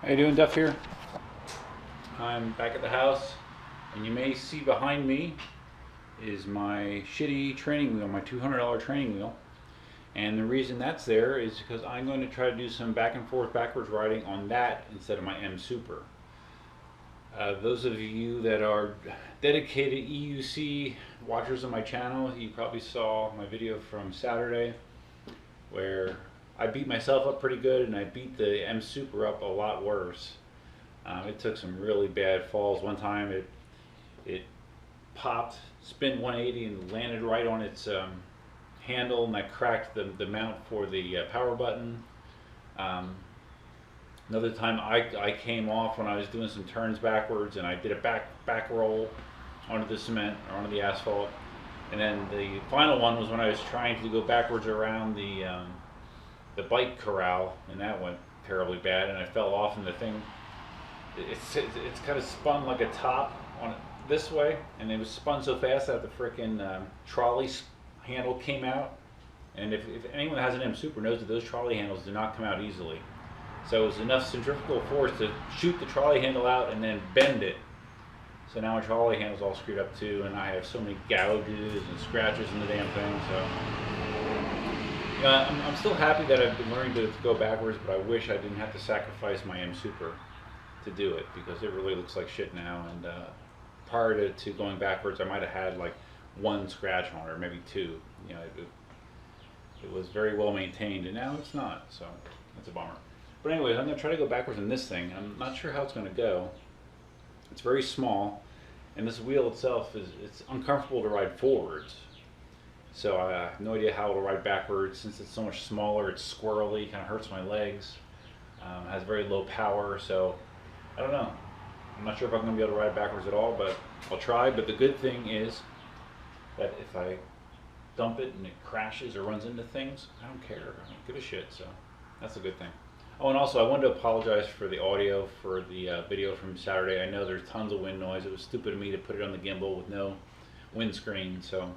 How you doing, Duff here? I'm back at the house, and you may see behind me is my shitty training wheel, my $200 training wheel. And the reason that's there is because I'm going to try to do some back and forth backwards riding on that instead of my M Super. Those of you that are dedicated EUC watchers of my channel, you probably saw my video from Saturday where I beat myself up pretty good and I beat the M Super up a lot worse. It took some really bad falls. One time it popped, spin 180 and landed right on its handle, and I cracked the mount for the power button. Another time I came off when I was doing some turns backwards, and I did a back roll onto the cement or onto the asphalt. And then the final one was when I was trying to go backwards around the bike corral, and that went terribly bad, and I fell off, and the thing it's kind of spun like a top on it this way, and it was spun so fast that the frickin' trolley handle came out. And if anyone that has an M Super knows that those trolley handles do not come out easily. So it was enough centrifugal force to shoot the trolley handle out and then bend it. So now my trolley handle's all screwed up too, and I have so many gouges and scratches in the damn thing. So I'm still happy that I've been learning to go backwards, but I wish I didn't have to sacrifice my M Super to do it, because it really looks like shit now. And prior to going backwards, I might have had like one scratch on it, or maybe two. You know, it was very well maintained, and now it's not. So that's a bummer. But anyways, I'm going to try to go backwards in this thing. I'm not sure how it's going to go. It's very small, and this wheel itself it's uncomfortable to ride forwards. So I have no idea how it'll ride backwards. Since it's so much smaller, it's squirrely, kind of hurts my legs. Has very low power, so I don't know. I'm not sure if I'm going to be able to ride backwards at all, but I'll try. But the good thing is that if I dump it and it crashes or runs into things, I don't care. I don't give a shit, so that's a good thing. Oh, and also I wanted to apologize for the audio for the video from Saturday. I know there's tons of wind noise. It was stupid of me to put it on the gimbal with no windscreen, so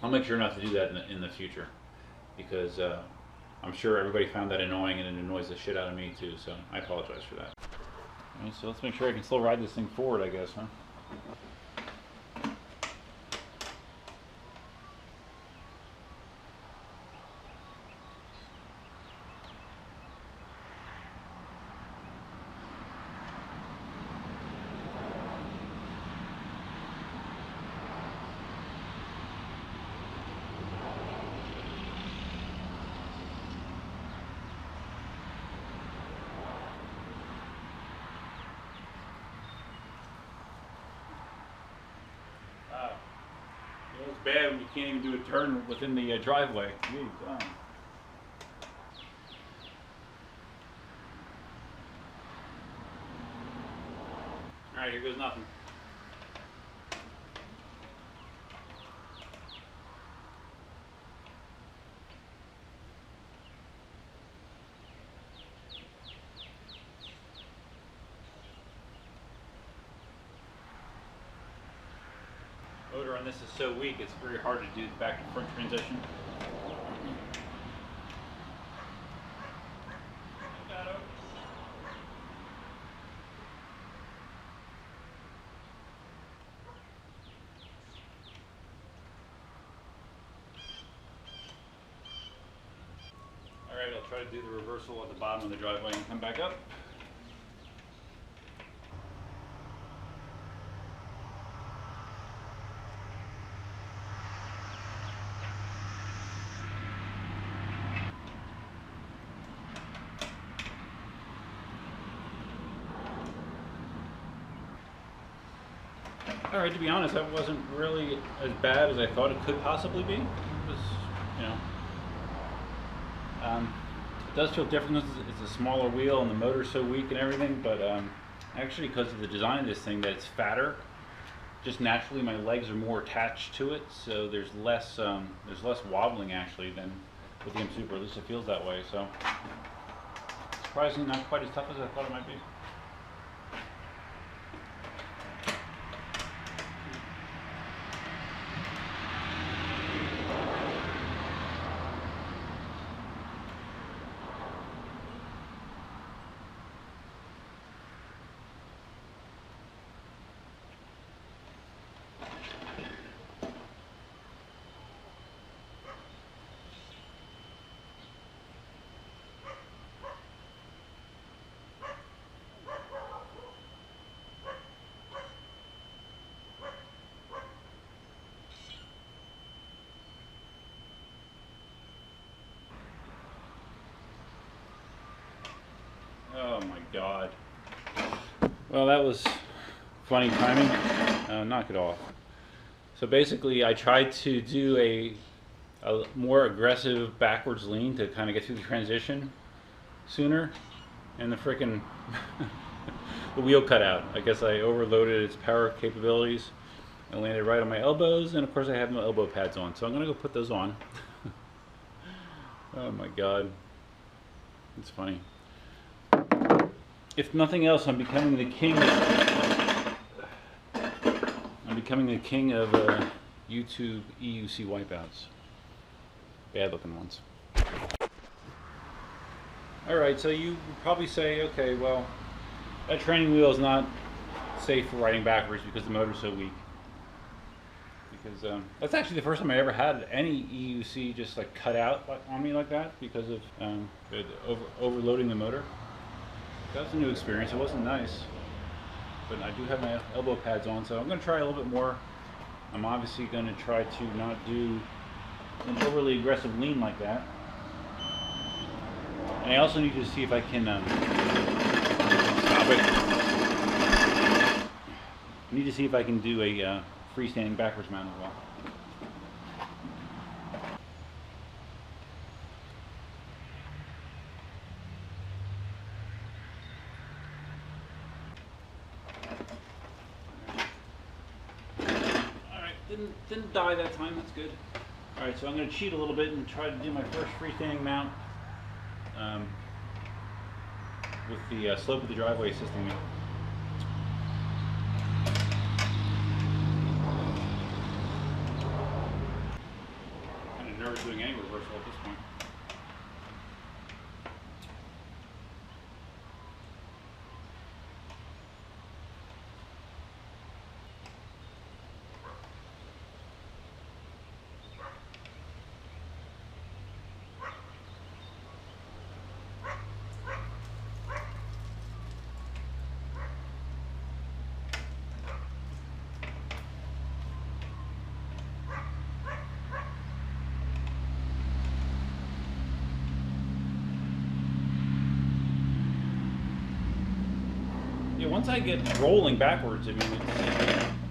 I'll make sure not to do that in the future, because I'm sure everybody found that annoying, and it annoys the shit out of me too, so I apologize for that. All right, so let's make sure I can still ride this thing forward, I guess, huh? It's bad when you can't even do a turn within the driveway. Alright, here goes nothing. Motor on this is so weak, it's very hard to do the back to front transition. Alright, I'll try to do the reversal at the bottom of the driveway and come back up. Alright, to be honest, that wasn't really as bad as I thought it could possibly be. It was, you know, it does feel different. It's a smaller wheel and the motor's so weak and everything, but actually because of the design of this thing, that it's fatter, just naturally my legs are more attached to it, so there's less wobbling actually than with the M Super. At least it feels that way. So surprisingly, not quite as tough as I thought it might be. god. Well, that was funny timing. Knock it off. So basically, I tried to do a more aggressive backwards lean to kind of get through the transition sooner, and the frickin' the wheel cut out. I guess I overloaded its power capabilities. I landed right on my elbows, and of course I have no elbow pads on, so I'm gonna go put those on. Oh my god, it's funny. If nothing else, I'm becoming the king of YouTube EUC wipeouts. Bad looking ones. Alright, so you would probably say, okay, well, that training wheel is not safe for riding backwards because the motor's so weak. Because that's actually the first time I ever had any EUC just like cut out on me like that because of overloading the motor. That was a new experience. It wasn't nice. But I do have my elbow pads on, so I'm going to try a little bit more. I'm obviously going to try to not do an overly aggressive lean like that. And I also need to see if I can stop it. I need to see if I can do a freestanding backwards mount as well. Didn't die that time, that's good. Alright, so I'm going to cheat a little bit and try to do my first freestanding mount with the slope of the driveway assisting me. Kind of nervous doing any reversal at this point. Yeah, once I get rolling backwards, I mean,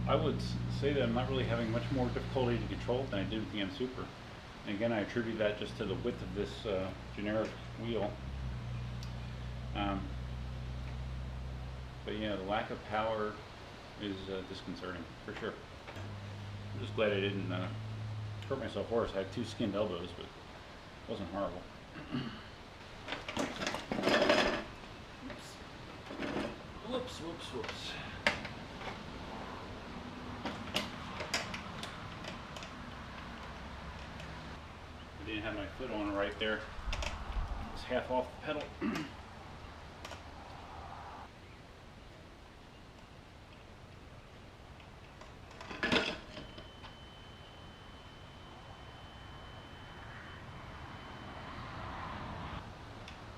I would say that I'm not really having much more difficulty to control it than I did with the M Super. And again, I attribute that just to the width of this generic wheel. But yeah, the lack of power is disconcerting, for sure. I'm just glad I didn't hurt myself worse. I had 2 skinned elbows, but it wasn't horrible. Whoops. I didn't have my foot on right there. It's half off the pedal.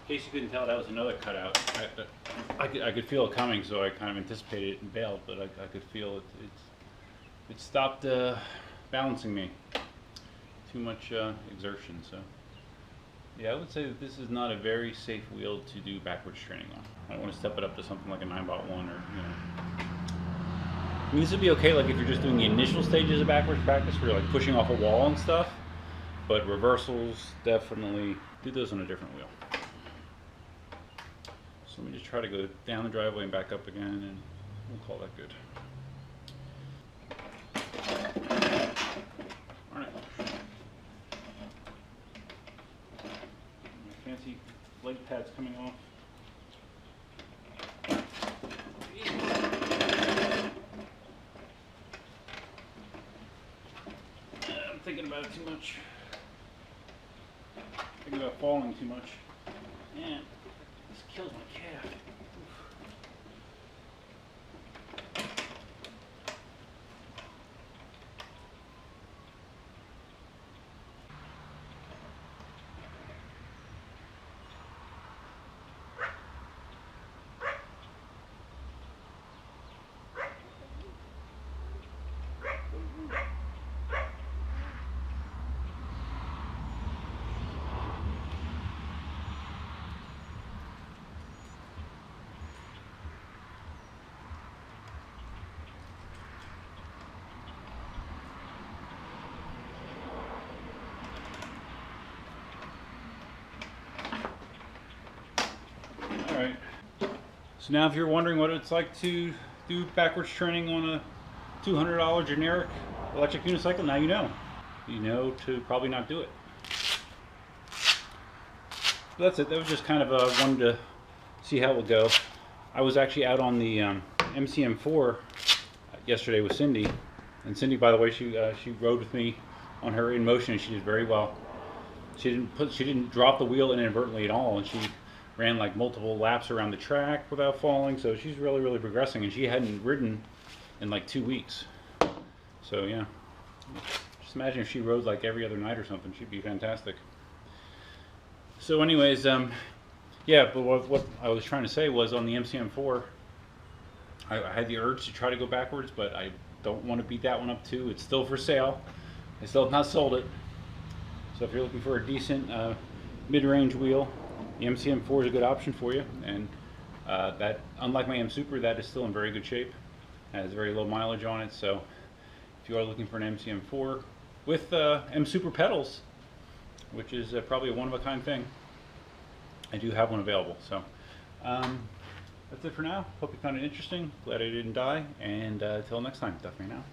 In case you couldn't tell, that was another cutout. I could feel it coming, so I kind of anticipated it and bailed, but I could feel it stopped balancing me. Too much exertion, so. Yeah, I would say that this is not a very safe wheel to do backwards training on. I want to step it up to something like a 9x1 or, you know. I mean, this would be okay like if you're just doing the initial stages of backwards practice where you're like pushing off a wall and stuff, but reversals, definitely do those on a different wheel. So let me just try to go down the driveway and back up again, and we'll call that good. Alright. My fancy leg pads coming off. I'm thinking about it too much. Thinking about falling too much. And this kills my calf. So now if you're wondering what it's like to do backwards training on a $200 generic electric unicycle, now you know. You know to probably not do it. But that's it. That was just kind of wanted to see how it would go. I was actually out on the MCM4 yesterday with Cindy, and Cindy, by the way, she rode with me on her Inmotion, and she did very well. She didn't drop the wheel inadvertently at all, and she ran like multiple laps around the track without falling. So she's really progressing, and she hadn't ridden in like 2 weeks. So yeah, just imagine if she rode like every other night or something. She'd be fantastic. So anyways, yeah, but what I was trying to say was on the MCM4, I had the urge to try to go backwards, but I don't want to beat that one up too. It's still for sale. I still have not sold it. So if you're looking for a decent mid-range wheel, the MCM4 is a good option for you. And that, unlike my M Super, that is still in very good shape. It has very low mileage on it. So if you are looking for an MCM4 with M Super pedals, which is probably a one-of-a-kind thing, I do have one available. So that's it for now. Hope you found it interesting. Glad I didn't die. And until next time, definitely now.